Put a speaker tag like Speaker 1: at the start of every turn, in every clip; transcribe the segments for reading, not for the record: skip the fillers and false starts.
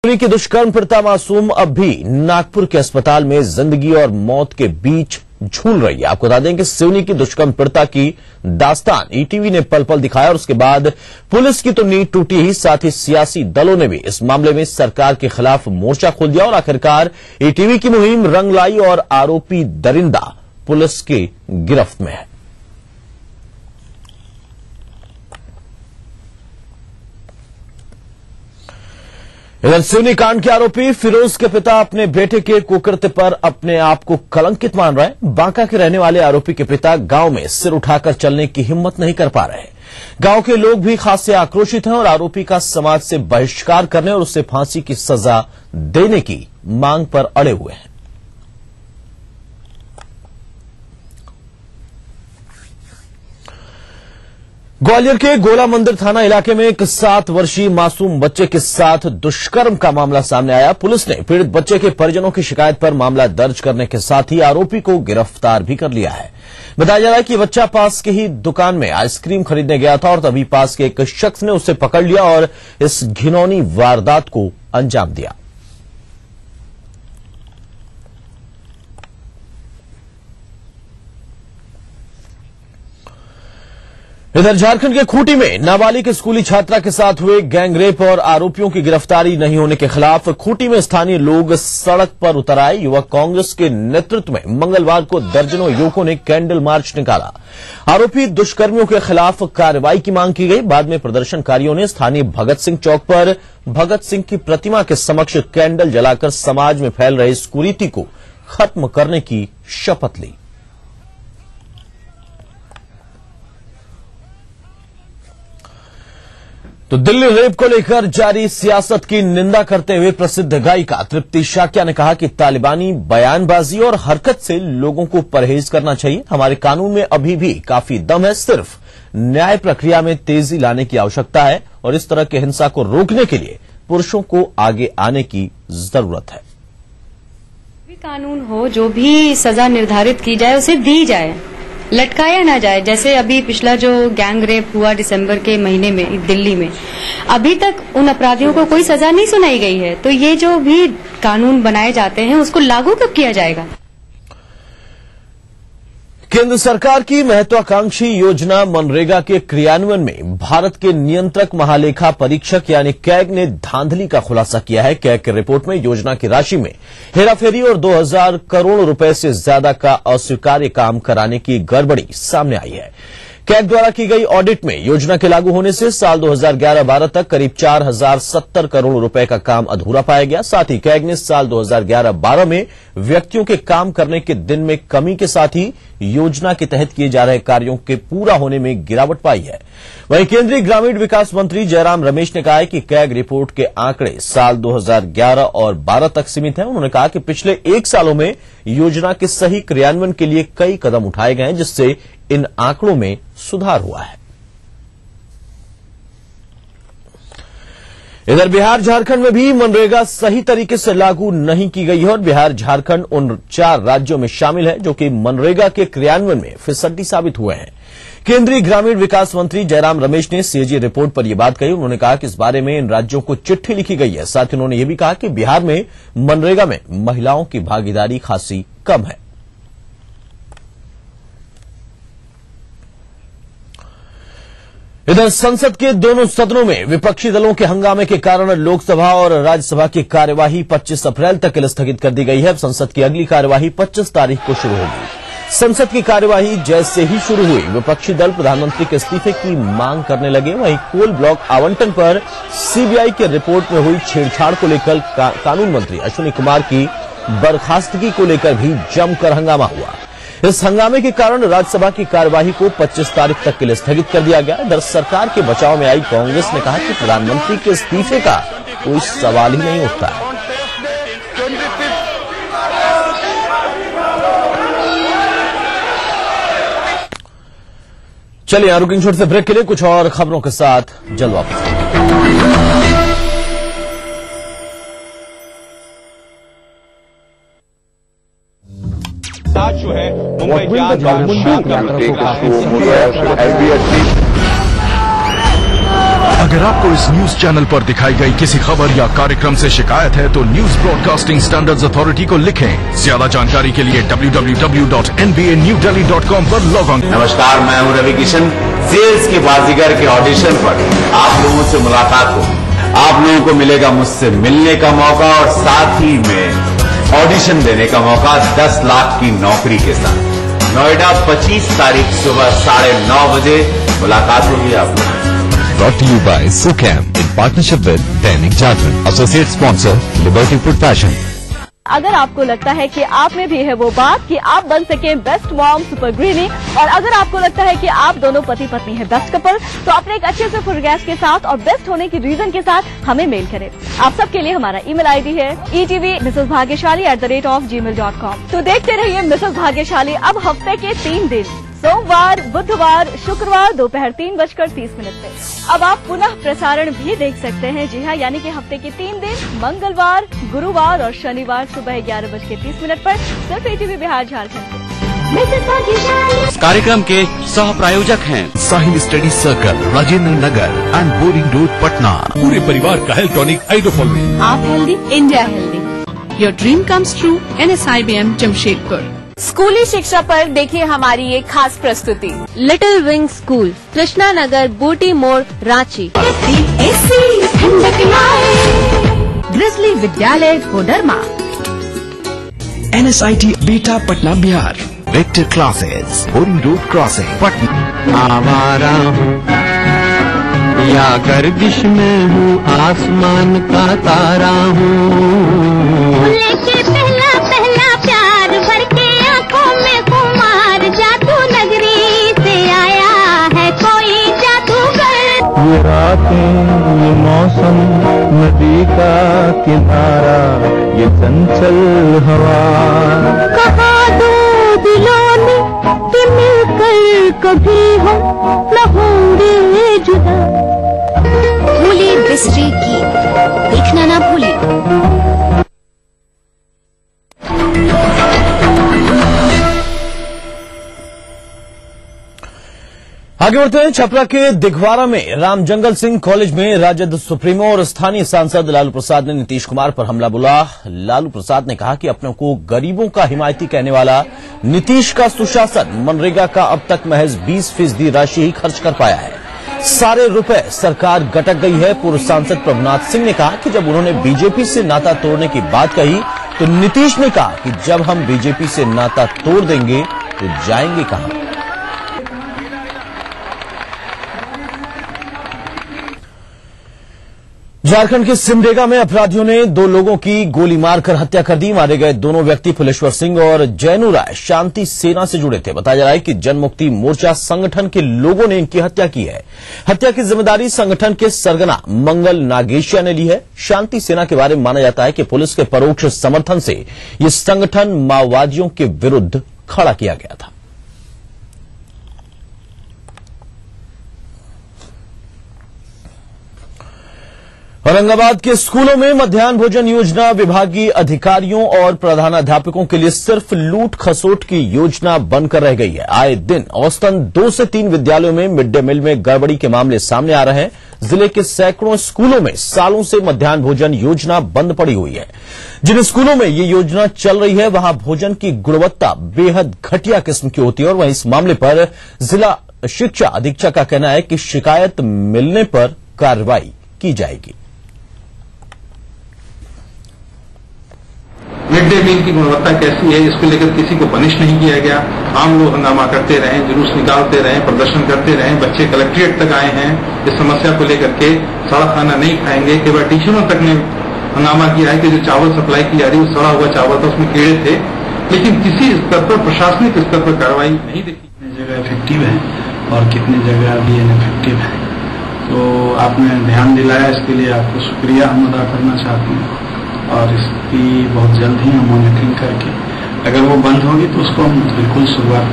Speaker 1: सिवनी की दुष्कर्म पीड़िता मासूम अब भी नागपुर के अस्पताल में जिंदगी और मौत के बीच झूल रही है। आपको बता दें कि सिवनी की दुष्कर्म पीड़िता की दास्तान ईटीवी ने पल पल दिखाया और उसके बाद पुलिस की तो नींद टूटी ही, साथ ही सियासी दलों ने भी इस मामले में सरकार के खिलाफ मोर्चा खोल दिया और आखिरकार ईटीवी की मुहिम रंग लाई और आरोपी दरिंदा पुलिस की गिरफ्त में है। इधर सिवनी कांड के आरोपी फिरोज के पिता अपने बेटे के कुकृत्य पर अपने आप को कलंकित मान रहे हैं। बांका के रहने वाले आरोपी के पिता गांव में सिर उठाकर चलने की हिम्मत नहीं कर पा रहे। गांव के लोग भी खासे आक्रोशित हैं और आरोपी का समाज से बहिष्कार करने और उसे फांसी की सजा देने की मांग पर अड़े हुए हैं। ग्वालियर के गोला मंदिर थाना इलाके में एक 7 वर्षीय मासूम बच्चे के साथ दुष्कर्म का मामला सामने आया। पुलिस ने पीड़ित बच्चे के परिजनों की शिकायत पर मामला दर्ज करने के साथ ही आरोपी को गिरफ्तार भी कर लिया है। बताया जा रहा है कि बच्चा पास के ही दुकान में आइसक्रीम खरीदने गया था और तभी पास के एक शख्स ने उसे पकड़ लिया और इस घिनौनी वारदात को अंजाम दिया। इधर झारखंड के खूंटी में नाबालिग स्कूली छात्रा के साथ हुए गैंगरेप और आरोपियों की गिरफ्तारी नहीं होने के खिलाफ खूंटी में स्थानीय लोग सड़क पर उतर आए। युवक कांग्रेस के नेतृत्व में मंगलवार को दर्जनों युवकों ने कैंडल मार्च निकाला। आरोपी दुष्कर्मियों के खिलाफ कार्रवाई की मांग की गई। बाद में प्रदर्शनकारियों ने स्थानीय भगत सिंह चौक पर भगत सिंह की प्रतिमा के समक्ष कैंडल जलाकर समाज में फैल रही इस कुरीति को खत्म करने की शपथ ली। तो दिल्ली रेप को लेकर जारी सियासत की निंदा करते हुए प्रसिद्ध गायिका तृप्ति शाक्या ने कहा कि तालिबानी बयानबाजी और हरकत से लोगों को परहेज करना चाहिए। हमारे कानून में अभी भी काफी दम है, सिर्फ न्याय प्रक्रिया में तेजी लाने की आवश्यकता है और इस तरह की हिंसा को रोकने के लिए पुरुषों को आगे आने की जरूरत है।
Speaker 2: कानून हो, जो भी सजा निर्धारित की जाए उसे दी जाए, लटकाया ना जाए। जैसे अभी पिछला जो गैंग रेप हुआ दिसंबर के महीने में दिल्ली में, अभी तक उन अपराधियों को कोई सजा नहीं सुनाई गई है। तो ये जो भी कानून बनाए जाते हैं उसको लागू कब किया जाएगा?
Speaker 1: केंद्र सरकार की महत्वाकांक्षी योजना मनरेगा के क्रियान्वयन में भारत के नियंत्रक महालेखा परीक्षक यानी कैग ने धांधली का खुलासा किया है। कैग की रिपोर्ट में योजना की राशि में हेराफेरी और 2000 करोड़ रुपए से ज्यादा का अस्वीकार्य काम कराने की गड़बड़ी सामने आई है। कैग द्वारा की गई ऑडिट में योजना के लागू होने से साल 2011-12 तक करीब 4070 करोड़ रुपए का काम अधूरा पाया गया। साथ ही कैग ने साल 2011-12 में व्यक्तियों के काम करने के दिन में कमी के साथ ही योजना के तहत किए जा रहे कार्यों के पूरा होने में गिरावट पाई है। वहीं केंद्रीय ग्रामीण विकास मंत्री जयराम रमेश ने कहा है कि कैग रिपोर्ट के आंकड़े साल 2011 और 12 तक सीमित हैं। उन्होंने कहा कि पिछले 1 सालों में योजना के सही क्रियान्वयन के लिए कई कदम उठाए गए हैं, जिससे इन आंकड़ों में सुधार हुआ है। इधर बिहार झारखंड में भी मनरेगा सही तरीके से लागू नहीं की गई है और बिहार झारखंड उन 4 राज्यों में शामिल है जो कि मनरेगा के क्रियान्वयन में फिसड्डी साबित हुए हैं। केंद्रीय ग्रामीण विकास मंत्री जयराम रमेश ने सीएजी रिपोर्ट पर यह बात कही। उन्होंने कहा कि इस बारे में इन राज्यों को चिट्ठी लिखी गई है। साथ ही उन्होंने यह भी कहा कि बिहार में मनरेगा में महिलाओं की भागीदारी खासी कम है। इधर संसद के दोनों सदनों में विपक्षी दलों के हंगामे के कारण लोकसभा और राज्यसभा की कार्यवाही 25 अप्रैल तक के लिए स्थगित कर दी गई है। संसद की अगली कार्यवाही 25 तारीख को शुरू होगी। संसद की कार्यवाही जैसे ही शुरू हुई, विपक्षी दल प्रधानमंत्री के इस्तीफे की मांग करने लगे। वहीं कोल ब्लॉक आवंटन पर सीबीआई की रिपोर्ट में हुई छेड़छाड़ को लेकर कानून मंत्री अश्विनी कुमार की बर्खास्तगी को लेकर भी जमकर हंगामा हुआ। इस हंगामे के कारण राज्यसभा की कार्यवाही को 25 तारीख तक के लिए स्थगित कर दिया गया। इधर सरकार के बचाव में आई कांग्रेस ने कहा कि प्रधानमंत्री के इस्तीफे का कोई सवाल ही नहीं उठता है। चलिए यहां रुकेंगे छोटे से ब्रेक के लिए, कुछ और खबरों के साथ जल्द वापस।
Speaker 3: आज जो है मुंबई यात्रा को काफी अगर आपको इस न्यूज चैनल पर दिखाई गई किसी खबर या कार्यक्रम से शिकायत है तो न्यूज ब्रॉडकास्टिंग स्टैंडर्ड्स अथॉरिटी को लिखें। ज्यादा जानकारी के लिए www.nbanewdelhi.com पर लॉग ऑन।
Speaker 4: नमस्कार, मैं हूं रवि किशन। सेल्स के बाजीगर के ऑडिशन पर आप लोगों से मुलाकात होगी। आप लोगों को मिलेगा मुझसे मिलने का मौका और साथ ही में ऑडिशन देने का मौका 10 लाख की नौकरी के साथ। नोएडा 25 तारीख सुबह 9:30 बजे मुलाकात होगी आप लोगों।
Speaker 5: Brought to you by Sucam in partnership with Dainik Jagran, associate sponsor Liberty Food Fashion।
Speaker 6: अगर आपको लगता है कि आप में भी है वो बात कि आप बन सके बेस्ट मॉम सुपर ग्रीनी, और अगर आपको लगता है कि आप दोनों पति पत्नी है बेस्ट कपल, तो अपने एक अच्छे से फुलगैस के साथ और बेस्ट होने की रीजन के साथ हमें मेल करें। आप सबके लिए हमारा ईमेल आईडी है etv@gmail.com। तो देखते रहिए मिसेस भाग्यशाली अब हफ्ते के 3 दिन, सोमवार, बुधवार, शुक्रवार दोपहर 3:30 पे। अब आप पुनः प्रसारण भी देख सकते हैं। जी हाँ, यानी कि हफ्ते के 3 दिन, मंगलवार, गुरुवार और शनिवार सुबह 11:30 पर सिर्फ ETV बिहार झारखंड।
Speaker 7: इस कार्यक्रम के सह प्रायोजक हैं
Speaker 3: Sahil study circle, Rajendra Nagar and boring road, Patna. पूरे परिवार का हेल्थ टॉनिक आइडोफोलिन।
Speaker 6: आप healthy, India healthy.
Speaker 8: Your dream comes true, NSIBM Jamshedpur.
Speaker 6: स्कूली शिक्षा पर देखिए हमारी ये खास प्रस्तुति।
Speaker 9: Little wing school, Krishna Nagar, Booty More, Ranchi.
Speaker 8: Grizzly Vidyalaya Koderma.
Speaker 3: NSIT beta Patna Bihar. Vector classes, boring road crossing, Patna.
Speaker 10: आवारा हूँ या गर्दिश में हूँ, आसमान का तारा हूँ।
Speaker 9: लेके पहला पहला प्यार भर के आंखों में कुमार, जादू नगरी से आया है कोई जादूगर।
Speaker 10: ये रातें, ये मौसम, नदी का किनारा, ये चंचल हवा।
Speaker 9: कहा दो दिलों ने कि मिलकर कभी हम न होंगे जुदा। भूले बिसरे गीत देखना ना भूले।
Speaker 1: आगे बढ़ते हैं। छपरा के दिघवारा में रामजंगल सिंह कॉलेज में राजद सुप्रीमो और स्थानीय सांसद लालू प्रसाद ने नीतीश कुमार पर हमला बोला। लालू प्रसाद ने कहा कि अपने को गरीबों का हिमायती कहने वाला नीतीश का सुशासन मनरेगा का अब तक महज 20% राशि ही खर्च कर पाया है। सारे रुपए सरकार गटक गई है। पूर्व सांसद प्रभुनाथ सिंह ने कहा कि जब उन्होंने बीजेपी से नाता तोड़ने की बात कही तो नीतीश ने कहा कि जब हम बीजेपी से नाता तोड़ देंगे तो जाएंगे कहां। झारखंड के सिमडेगा में अपराधियों ने 2 लोगों की गोली मारकर हत्या कर दी। मारे गए दोनों व्यक्ति फुलेश्वर सिंह और जैनू राय शांति सेना से जुड़े थे। बताया जा रहा है कि जनमुक्ति मोर्चा संगठन के लोगों ने इनकी हत्या की है। हत्या की जिम्मेदारी संगठन के सरगना मंगल नागेशिया ने ली है। शांति सेना के बारे में माना जाता है कि पुलिस के परोक्ष समर्थन से यह संगठन माओवादियों के विरुद्ध खड़ा किया गया था। औरंगाबाद के स्कूलों में मध्याह्न भोजन योजना विभागीय अधिकारियों और प्रधानाध्यापकों के लिए सिर्फ लूट खसोट की योजना बनकर रह गई है। आए दिन औसतन 2 से 3 विद्यालयों में मिड डे मील में गड़बड़ी के मामले सामने आ रहे हैं। जिले के सैकड़ों स्कूलों में सालों से मध्याह्न भोजन योजना बंद पड़ी हुई है। जिन स्कूलों में ये योजना चल रही है वहां भोजन की गुणवत्ता बेहद घटिया किस्म की होती है और वहीं इस मामले पर जिला शिक्षा अधीक्षक का कहना है कि शिकायत मिलने पर कार्रवाई की जाएगी।
Speaker 11: मिड डे मील की गुणवत्ता कैसी है इसको लेकर किसी को पनिश नहीं किया गया। आम लोग हंगामा करते रहे, जुलूस निकालते रहे, प्रदर्शन करते रहे। बच्चे कलेक्ट्रेट तक आए हैं इस समस्या को लेकर के। सड़ा खाना नहीं खाएंगे। केवल टीचरों तक ने हंगामा किया है कि जो चावल सप्लाई की जा रही है सड़ा हुआ चावल था, उसमें कीड़े थे, लेकिन किसी स्तर पर प्रशासनिक स्तर पर कार्रवाई नहीं देखी।
Speaker 12: कितनी जगह इफेक्टिव है और कितनी जगह अभी इनइफेक्टिव है, तो आपने ध्यान दिलाया, इसके लिए आपको शुक्रिया हम अदा करना चाहते हैं। और इसकी बहुत जल्द ही हम मॉनिटरिंग करके अगर वो बंद होगी तो उसको हम बिल्कुल शुरुआत।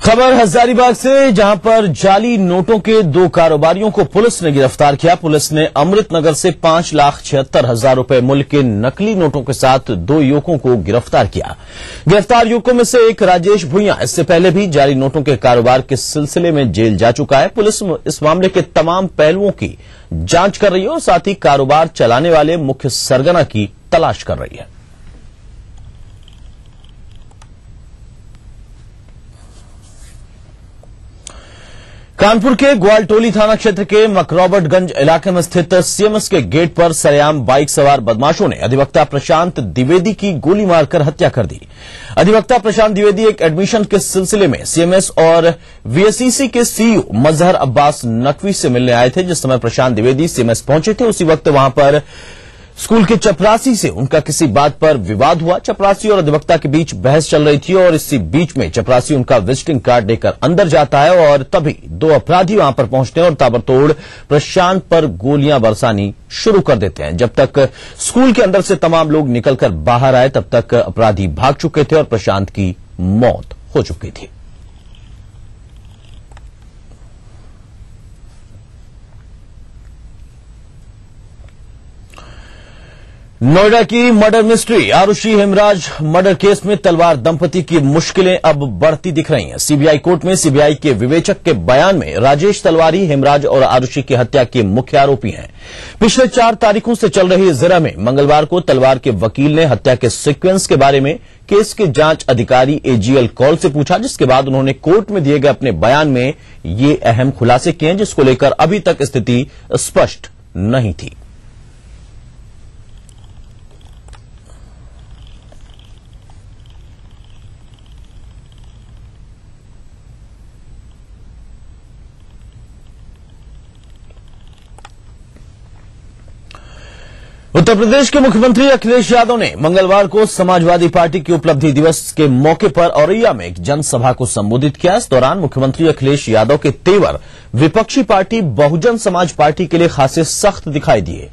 Speaker 1: खबर हजारीबाग से, जहां पर जाली नोटों के 2 कारोबारियों को पुलिस ने गिरफ्तार किया। पुलिस ने अमृतनगर से 5,76,000 रुपए मूल्य के नकली नोटों के साथ 2 युवकों को गिरफ्तार किया। गिरफ्तार युवकों में से एक राजेश भुइयां इससे पहले भी जाली नोटों के कारोबार के सिलसिले में जेल जा चुका है। पुलिस इस मामले के तमाम पहलुओं की जांच कर रही है और साथ ही कारोबार चलाने वाले मुख्य सरगना की तलाश कर रही है। कानपुर के ग्वालटोली थाना क्षेत्र के मकरौबटगंज इलाके में स्थित सीएमएस के गेट पर सरेआम बाइक सवार बदमाशों ने अधिवक्ता प्रशांत द्विवेदी की गोली मारकर हत्या कर दी। अधिवक्ता प्रशांत द्विवेदी एक एडमिशन के सिलसिले में सीएमएस और वीएसईसी के सीईओ मजहर अब्बास नकवी से मिलने आए थे। जिस समय प्रशांत द्विवेदी सीएमएस पहुंचे थे, उसी वक्त वहां पर स्कूल के चपरासी से उनका किसी बात पर विवाद हुआ। चपरासी और अधिवक्ता के बीच बहस चल रही थी और इसी बीच में चपरासी उनका विजिटिंग कार्ड लेकर अंदर जाता है और तभी 2 अपराधी वहां पर पहुंचते हैं और ताबड़तोड़ प्रशांत पर गोलियां बरसानी शुरू कर देते हैं। जब तक स्कूल के अंदर से तमाम लोग निकलकर बाहर आए, तब तक अपराधी भाग चुके थे और प्रशांत की मौत हो चुकी थी। नोएडा की murder mystery Aarushi Hemraj murder case में तलवार दंपति की मुश्किलें अब बढ़ती दिख रही हैं। सीबीआई कोर्ट में सीबीआई के विवेचक के बयान में राजेश तलवारी हेमराज और आरुषि की हत्या के मुख्य आरोपी हैं। पिछले 4 तारीखों से चल रही जिला में मंगलवार को तलवार के वकील ने हत्या के सीक्वेंस के बारे में केस के जांच अधिकारी एजीएल कौल से पूछा, जिसके बाद उन्होंने कोर्ट में दिए गए अपने बयान में ये अहम खुलासे किए हैं, जिसको लेकर अभी तक स्थिति स्पष्ट नहीं थी। उत्तर प्रदेश के मुख्यमंत्री अखिलेश यादव ने मंगलवार को समाजवादी पार्टी की उपलब्धि दिवस के मौके पर औरैया में एक जनसभा को संबोधित किया। इस दौरान मुख्यमंत्री अखिलेश यादव के तेवर विपक्षी पार्टी बहुजन समाज पार्टी के लिए खासे सख्त दिखाई दिए।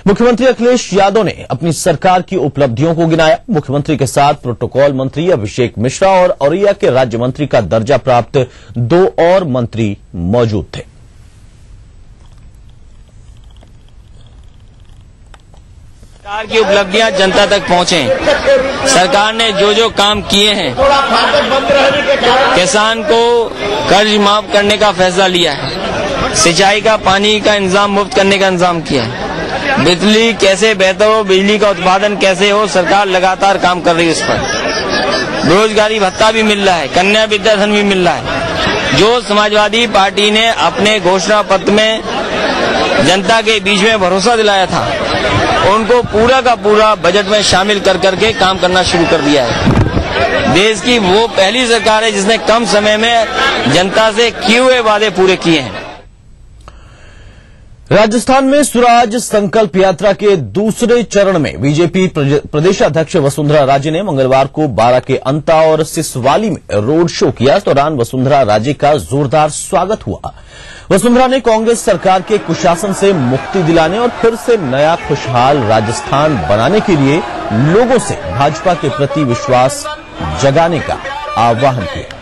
Speaker 1: मुख्यमंत्री अखिलेश यादव ने अपनी सरकार की उपलब्धियों को गिनाया। मुख्यमंत्री के साथ प्रोटोकॉल मंत्री अभिषेक मिश्रा और औरैया के राज्य मंत्री का दर्जा प्राप्त 2 और मंत्री मौजूद थे।
Speaker 13: सरकार की उपलब्धियां जनता तक पहुंचे। सरकार ने जो काम किए हैं, किसान को कर्ज माफ करने का फैसला लिया है, सिंचाई का पानी का इंतजाम मुफ्त करने का इंतजाम किया है, बिजली कैसे बेहतर हो, बिजली का उत्पादन कैसे हो, सरकार लगातार काम कर रही है इस पर। बेरोजगारी भत्ता भी मिल रहा है, कन्या विद्याधन भी मिल रहा है। जो समाजवादी पार्टी ने अपने घोषणा पत्र में जनता के बीच में भरोसा दिलाया था, उनको पूरा का पूरा बजट में शामिल कर करके काम करना शुरू कर दिया है। देश की वो पहली सरकार है जिसने कम समय में जनता से किए हुए वादे पूरे किए हैं।
Speaker 1: राजस्थान में स्वराज संकल्प यात्रा के दूसरे चरण में बीजेपी प्रदेशाध्यक्ष वसुंधरा राजे ने मंगलवार को बारां के अंता और सिसवाली में रोड शो किया। इस दौरान वसुंधरा राजे का जोरदार स्वागत हुआ। वसुंधरा ने कांग्रेस सरकार के कुशासन से मुक्ति दिलाने और फिर से नया खुशहाल राजस्थान बनाने के लिए लोगों से भाजपा के प्रति विश्वास जगाने का आह्वान किया।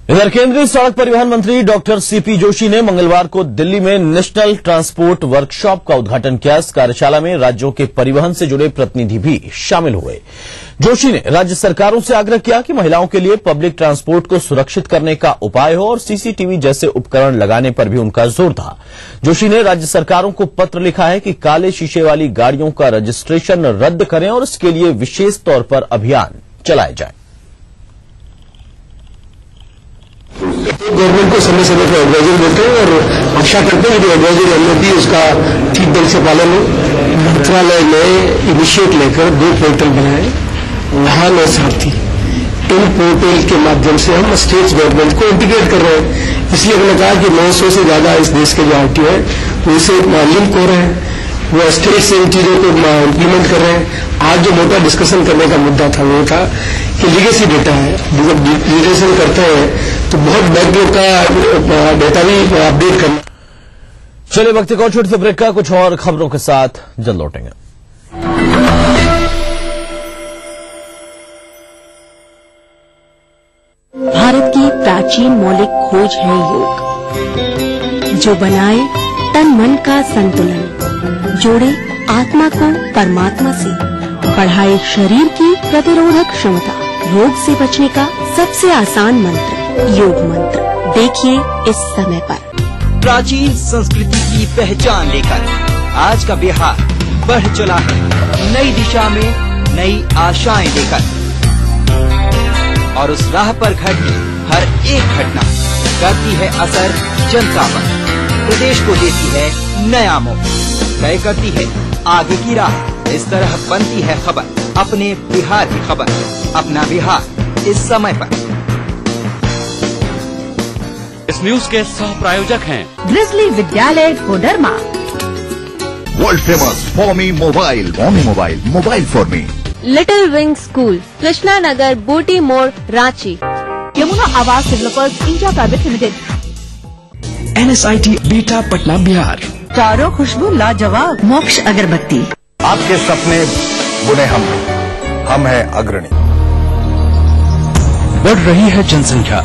Speaker 1: इधर केंद्रीय सड़क परिवहन मंत्री डॉक्टर सीपी जोशी ने मंगलवार को दिल्ली में नेशनल ट्रांसपोर्ट वर्कशॉप का उद्घाटन किया। इस कार्यशाला में राज्यों के परिवहन से जुड़े प्रतिनिधि भी शामिल हुए। जोशी ने राज्य सरकारों से आग्रह किया कि महिलाओं के लिए पब्लिक ट्रांसपोर्ट को सुरक्षित करने का उपाय हो और सीसीटीवी जैसे उपकरण लगाने पर भी उनका जोर था। जोशी ने राज्य सरकारों को पत्र लिखा है कि काले शीशे वाली गाड़ियों का रजिस्ट्रेशन रद्द करें और इसके लिए विशेष तौर पर अभियान चलाया जाए।
Speaker 14: गवर्नमेंट को समय समय पर एडवाइजरी देते हैं और आशा करते हैं कि एडवाइजरी हमने दी उसका ठीक ढंग से पालन हो। मंत्रालय ने इनिशिएट लेकर 2 पोर्टल बनाए, वाहन और सारथी। इन पोर्टल के माध्यम से हम स्टेट गवर्नमेंट को इंटीग्रेट कर रहे हैं। इसलिए हमने कहा कि 900 से ज्यादा इस देश के जो आरटीओ है उनसे लिंक हो रहे हैं, वो स्टेट से इन चीजों को इम्प्लीमेंट कर रहे हैं। आज जो मोटा डिस्कशन करने का मुद्दा था वो था कि लीगेसी डेटा है, जब डिजिटलाइजेशन करते हैं तो बहुत बैकलॉग का डेटा भी अपडेट करना।
Speaker 1: चलिए वक्त एक और छोटे से ब्रेक का, कुछ और खबरों के साथ जल्द लौटेंगे।
Speaker 15: भारत की प्राचीन मौलिक खोज है योग, जो बनाए तन मन का संतुलन, जोड़े आत्मा को परमात्मा से, बढ़ाए शरीर की प्रतिरोधक क्षमता। रोग से बचने का सबसे आसान मंत्र योग मंत्र। देखिए इस समय पर।
Speaker 16: प्राचीन संस्कृति की पहचान लेकर आज का बिहार बढ़ चला है नई दिशा में, नई आशाएं लेकर, और उस राह पर घटती हर एक घटना करती है असर जनता पर, प्रदेश को देती है नया मोड़, तय करती है आगे की राह। इस तरह बनती है खबर अपने बिहार की खबर, अपना बिहार इस समय पर।
Speaker 7: इस न्यूज के सह प्रायोजक हैं
Speaker 17: grizzly Vidyalaya Koderma,
Speaker 18: world famous for me mobile, mobile for me,
Speaker 19: little wing school, Krishna Nagar, Booty More, Ranchi,
Speaker 17: Yamuna Awas developers India private limited,
Speaker 16: NSIT beta Patna Bihar,
Speaker 17: चारों खुशबू लाजवाब, मोक्ष अगरबत्ती।
Speaker 18: आपके सपने बुने हम हैं अग्रणी।
Speaker 3: बढ़ रही है जनसंख्या,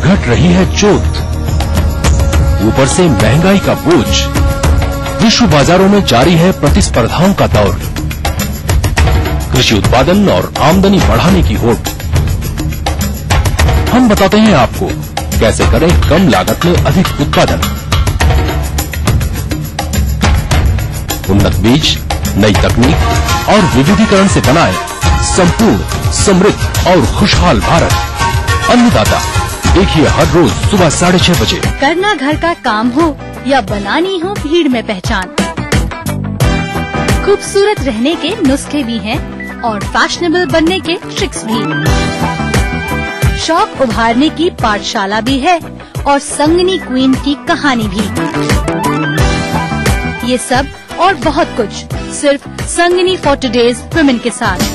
Speaker 3: घट रही है जोत, ऊपर से महंगाई का बोझ, विश्व बाजारों में जारी है प्रतिस्पर्धाओं का दौर, कृषि उत्पादन और आमदनी बढ़ाने की होड़। हम बताते हैं आपको कैसे करें कम लागत में अधिक उत्पादन। उन्नत बीज, नई तकनीक और विविधीकरण से बनाए संपूर्ण, समृद्ध और खुशहाल भारत। अन्नदाता देखिए हर रोज सुबह 6:30 बजे।
Speaker 20: करना घर का काम हो या बनानी हो भीड़ में पहचान, खूबसूरत रहने के नुस्खे भी हैं और फैशनेबल बनने के ट्रिक्स भी। शौक उभारने की पाठशाला भी है और संगनी क्वीन की कहानी भी। ये सब और बहुत कुछ सिर्फ संगनी फॉर टुडेज वुमेन के साथ।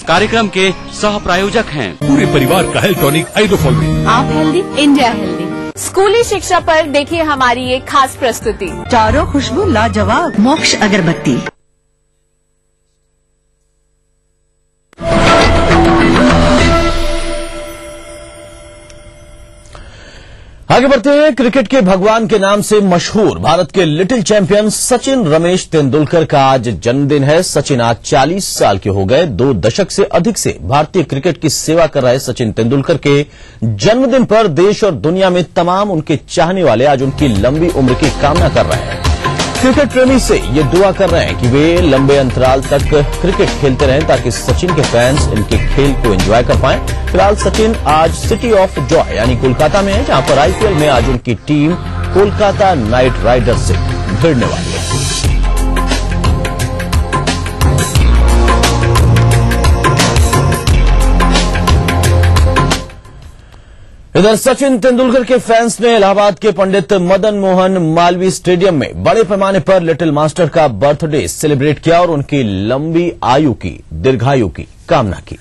Speaker 7: कार्यक्रम के सह प्रायोजक हैं
Speaker 3: पूरे परिवार का हेल्थ टॉनिक हाइड्रोफॉर्मिन।
Speaker 17: आप हेल्दी, इंडिया हेल्दी।
Speaker 6: स्कूली शिक्षा पर देखिए हमारी एक खास प्रस्तुति,
Speaker 17: चारों खुशबू लाजवाब, मोक्ष अगरबत्ती।
Speaker 1: आगे बढ़ते हैं। क्रिकेट के भगवान के नाम से मशहूर भारत के लिटिल चैंपियन सचिन रमेश तेंदुलकर का आज जन्मदिन है। सचिन आज 40 साल के हो गए। 2 दशक से अधिक से भारतीय क्रिकेट की सेवा कर रहे सचिन तेंदुलकर के जन्मदिन पर देश और दुनिया में तमाम उनके चाहने वाले आज उनकी लंबी उम्र की कामना कर रहे हैं। क्रिकेट प्रेमी से ये दुआ कर रहे हैं कि वे लंबे अंतराल तक क्रिकेट खेलते रहें ताकि सचिन के फैंस इनके खेल को एंजॉय कर पाएं। फिलहाल सचिन आज सिटी ऑफ जॉय यानी कोलकाता में है, जहां पर IPL में आज उनकी टीम कोलकाता नाइट राइडर्स से भिड़ने वाली है। इधर सचिन तेंदुलकर के फैंस ने इलाहाबाद के पंडित मदन मोहन मालवीय स्टेडियम में बड़े पैमाने पर लिटिल मास्टर का बर्थडे सेलिब्रेट किया और उनकी लंबी आयु की, दीर्घायु की कामना की।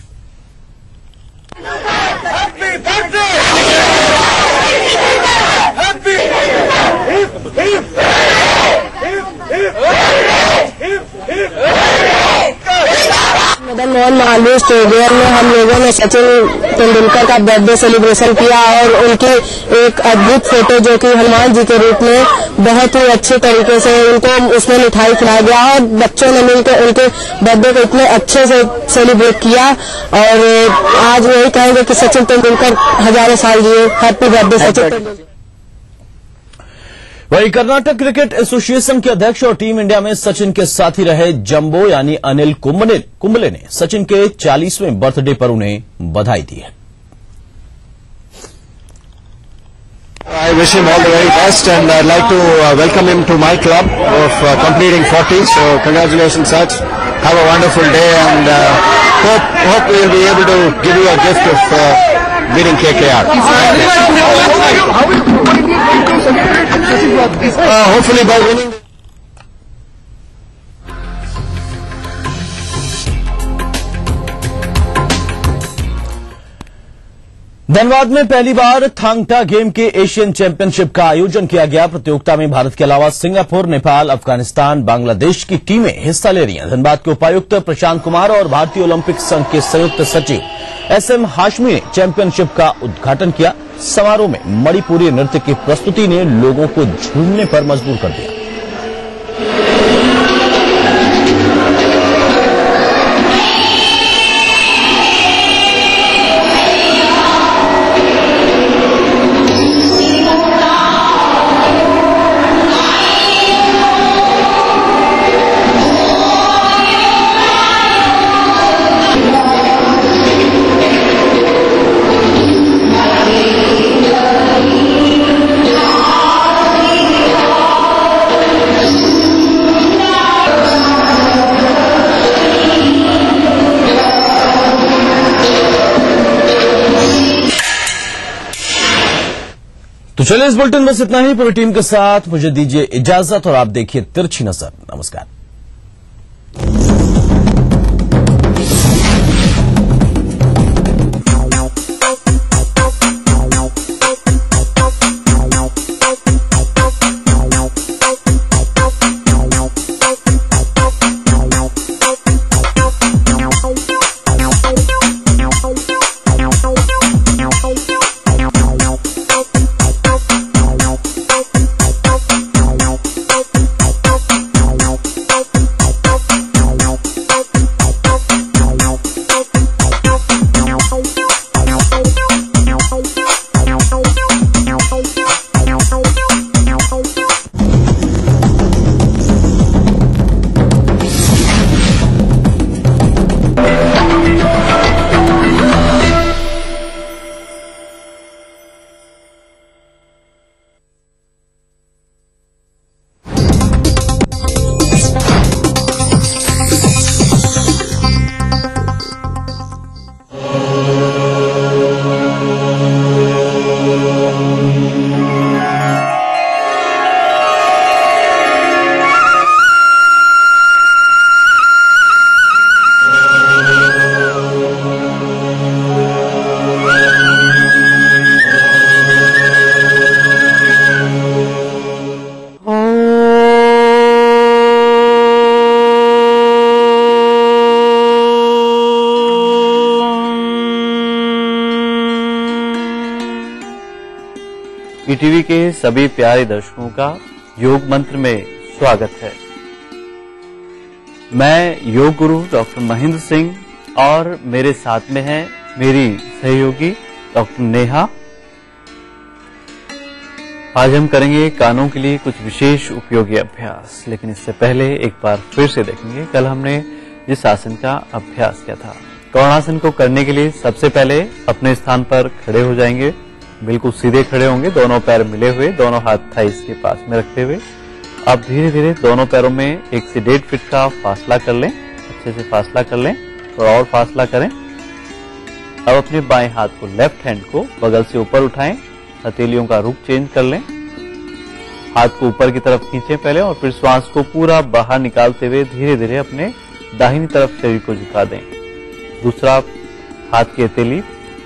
Speaker 14: मदन मोहन मालवीय स्टेडियम में हम लोगों ने सचिन तेंदुलकर का बर्थडे सेलिब्रेशन किया और उनकी एक अद्भुत फोटो जो कि हनुमान जी के रूप में बहुत ही अच्छे तरीके से उनको उसमें मिठाई खिलाया गया और बच्चों ने मिलकर उनके बर्थडे को इतने अच्छे से सेलिब्रेट किया। और आज यही कहेंगे कि सचिन तेंदुलकर हजारों साल जिए। Happy birthday Sachin Tendulkar.
Speaker 1: वहीं कर्नाटक क्रिकेट एसोसिएशन के अध्यक्ष और टीम इंडिया में सचिन के साथी रहे जंबो यानी अनिल कुंबले ने सचिन के 40वें बर्थडे पर उन्हें बधाई दी है।
Speaker 21: I wish him all the very best and I'd like to welcome him to my club of completing 40. So congratulations, Sach. Have a wonderful day and hope we'll be able to give you a gift of beating KKR. Hopefully by winning.
Speaker 1: Dhanbad में पहली बार Thangta game के Asian championship का आयोजन किया गया। प्रतियोगिता में भारत के अलावा सिंगापुर, नेपाल, अफगानिस्तान, बांग्लादेश की टीमें हिस्सा ले रही हैं। धनबाद के उपायुक्त प्रशांत कुमार और भारतीय ओलंपिक संघ के संयुक्त सचिव SM हाशमी ने चैंपियनशिप का उद्घाटन किया। समारोह में मणिपुरी नृत्य की प्रस्तुति ने लोगों को झूमने पर मजबूर कर दिया। तो चलिए इस बुलेटिन में इतना ही। पूरी टीम के साथ मुझे दीजिए इजाजत और आप देखिए तिरछी नजर। नमस्कार।
Speaker 2: ईटीवी के सभी प्यारे दर्शकों का योग मंत्र में स्वागत है। मैं योग गुरु डॉक्टर महेंद्र सिंह और मेरे साथ में है मेरी सहयोगी डॉक्टर नेहा। आज हम करेंगे कानों के लिए कुछ विशेष उपयोगी अभ्यास, लेकिन इससे पहले एक बार फिर से देखेंगे कल हमने जिस आसन का अभ्यास किया था। कौणासन को करने के लिए सबसे पहले अपने स्थान पर खड़े हो जाएंगे। बिल्कुल सीधे खड़े होंगे, दोनों पैर मिले हुए, दोनों हाथ थाइस के पास में रखते हुए। अब धीरे धीरे दोनों पैरों में 1 से 1.5 फीट का फासला कर लें। अच्छे से फासला कर लें, थोड़ा और फासला करें। अब अपने बाएं हाथ को, लेफ्ट हैंड को बगल से ऊपर उठाएं, हथेलियों का रुख चेंज कर लें। हाथ को ऊपर की तरफ खींचें पहले और फिर श्वास को पूरा बाहर निकालते हुए धीरे धीरे अपने दाहिनी तरफ शरीर को झुका दें। दूसरा हाथ की हथेली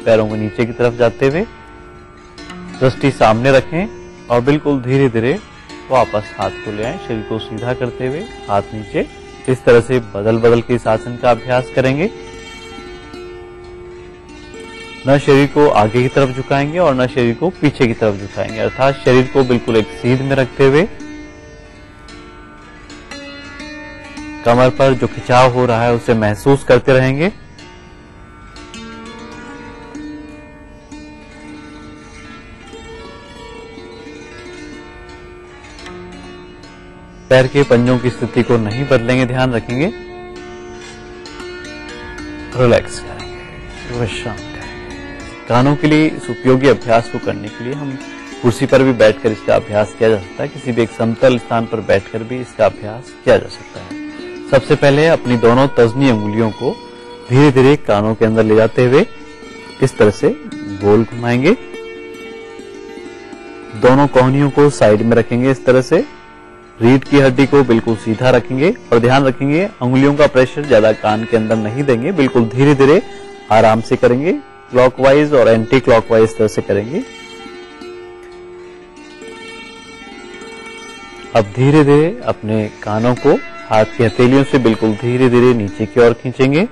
Speaker 2: पैरों को नीचे की तरफ जाते हुए दृष्टि सामने रखें और बिल्कुल धीरे धीरे वापस हाथ को ले आएं, शरीर को सीधा करते हुए हाथ नीचे। इस तरह से बदल बदल के इस आसन का अभ्यास करेंगे। न शरीर को आगे की तरफ झुकाएंगे और न शरीर को पीछे की तरफ झुकाएंगे, अर्थात शरीर को बिल्कुल एक सीध में रखते हुए कमर पर जो खिंचाव हो रहा है उसे महसूस करते रहेंगे। पैर के पंजों की स्थिति को नहीं बदलेंगे, ध्यान रखेंगे। रिलैक्स करेंगे, विश्राम करेंगे। कानों के लिए इस उपयोगी अभ्यास को करने के लिए हम कुर्सी पर भी बैठकर इसका अभ्यास किया जा सकता है। किसी भी एक समतल स्थान पर बैठकर भी इसका अभ्यास किया जा सकता है। सबसे पहले अपनी दोनों तर्जनी अंगुलियों को धीरे धीरे कानों के अंदर ले जाते हुए इस तरह से गोल घुमाएंगे। दोनों कोहनियों को साइड में रखेंगे इस तरह से। रीढ़ की हड्डी को बिल्कुल सीधा रखेंगे और ध्यान रखेंगे अंगुलियों का प्रेशर ज्यादा कान के अंदर नहीं देंगे, बिल्कुल धीरे धीरे आराम से करेंगे। क्लॉकवाइज और एंटी क्लॉकवाइज तरह से करेंगे। अब धीरे धीरे अपने कानों को हाथ की हथेलियों से बिल्कुल धीरे धीरे नीचे की ओर खींचेंगे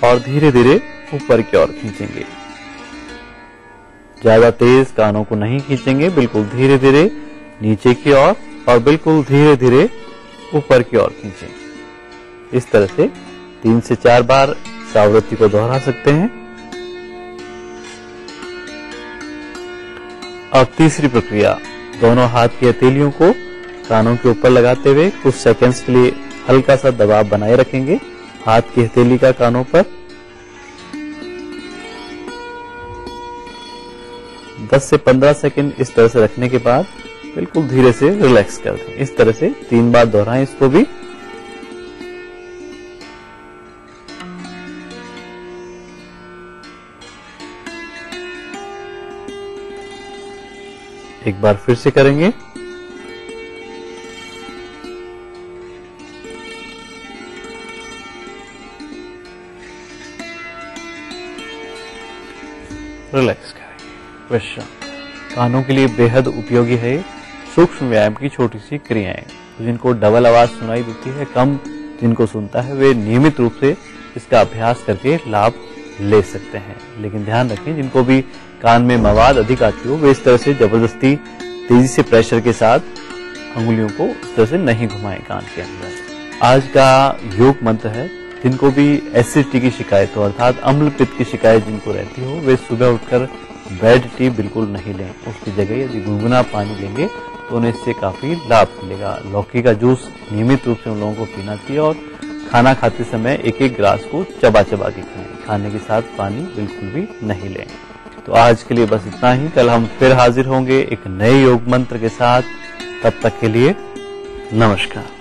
Speaker 2: और धीरे धीरे ऊपर की ओर खींचेंगे। ज्यादा तेज कानों को नहीं खींचेंगे, बिल्कुल धीरे धीरे नीचे की ओर और बिल्कुल धीरे धीरे ऊपर की ओर खींचें। इस तरह से 3 से 4 बार इस आवृत्ति को दोहरा सकते हैं। अब तीसरी प्रक्रिया, दोनों हाथ की हथेलियों को कानों के ऊपर लगाते हुए कुछ सेकंड्स के लिए हल्का सा दबाव बनाए रखेंगे हाथ की हथेली का कानों पर। 10 से 15 सेकंड इस तरह से रखने के बाद बिल्कुल धीरे से रिलैक्स कर दें। इस तरह से 3 बार दोहराएं इसको भी। एक बार फिर से करेंगे। रिलैक्स करेंगे। विश्राम कानों के लिए बेहद उपयोगी है सूक्ष्म व्यायाम की छोटी सी क्रियाएं। जिनको डबल आवाज सुनाई देती है, कम जिनको सुनता है, वे नियमित रूप से इसका अभ्यास करके लाभ ले सकते हैं। लेकिन ध्यान रखें, जिनको भी कान में मवाद अधिक आती हो वे इस तरह से जबरदस्ती तेजी से प्रेशर के साथ अंगुलियों को इस तरह से नहीं घुमाएं कान के अंदर। आज का योग मंत्र है, जिनको भी एसिडिटी की शिकायत हो अर्थात अम्ल पित्त की शिकायत जिनको रहती हो वे सुबह उठकर बेड टी बिल्कुल नहीं लें। उसकी जगह यदि गुनगुना पानी लेंगे तो उन्हें इससे काफी लाभ मिलेगा। लौकी का जूस नियमित रूप से उन लोगों को पीना चाहिए और खाना खाते समय एक एक गिलास को चबा चबा के खाएं। खाने के साथ पानी बिल्कुल भी नहीं लें। तो आज के लिए बस इतना ही। कल हम फिर हाजिर होंगे एक नए योग मंत्र के साथ। तब तक के लिए नमस्कार।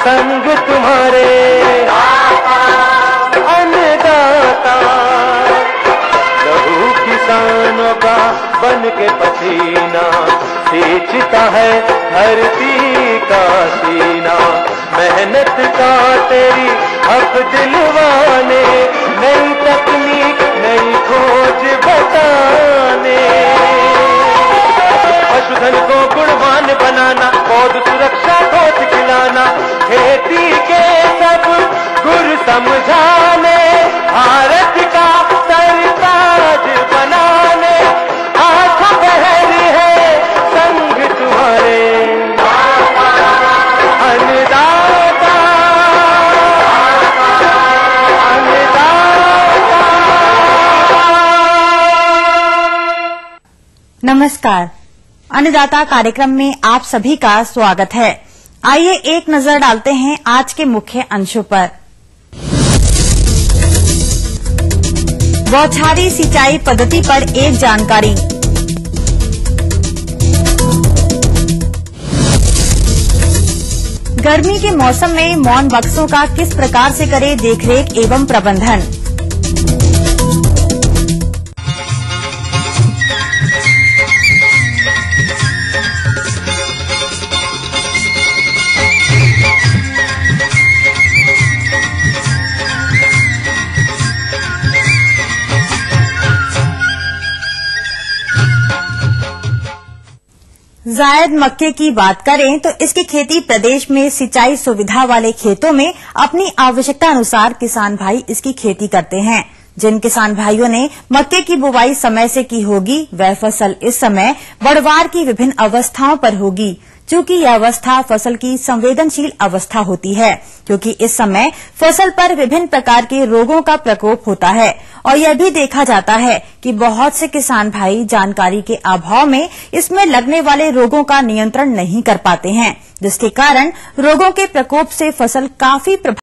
Speaker 10: संग तुम्हारे अन्नदाता, लहू किसानों का बन के पसीना सींचता है धरती का सीना। मेहनत का तेरी हक दिलवाने, नई तकनीक नई खोज बताने। पशुधन को गुणवान बनाना, पौध सुरक्षा खोज खिलाना, खेती के सब गुर समझाने, भारत का सरताज बनाने। आँख बहरी है संग तुम्हारे अन्नदाता,
Speaker 17: नमस्कार। अन्नदाता कार्यक्रम में आप सभी का स्वागत है। आइए एक नजर डालते हैं आज के मुख्य अंशों पर। बौछारी सिंचाई पद्धति पर एक जानकारी। गर्मी के मौसम में मौन बक्सों का किस प्रकार से करें देखरेख एवं प्रबंधन। जायद मक्के की बात करें तो इसकी खेती प्रदेश में सिंचाई सुविधा वाले खेतों में अपनी आवश्यकता अनुसार किसान भाई इसकी खेती करते हैं। जिन किसान भाइयों ने मक्के की बुवाई समय से की होगी वह फसल इस समय बढ़वार की विभिन्न अवस्थाओं पर होगी। चूंकि यह अवस्था फसल की संवेदनशील अवस्था होती है, क्योंकि इस समय फसल पर विभिन्न प्रकार के रोगों का प्रकोप होता है और यह भी देखा जाता है कि बहुत से किसान भाई जानकारी के अभाव में इसमें लगने वाले रोगों का नियंत्रण नहीं कर पाते हैं, जिसके कारण रोगों के प्रकोप से फसल काफी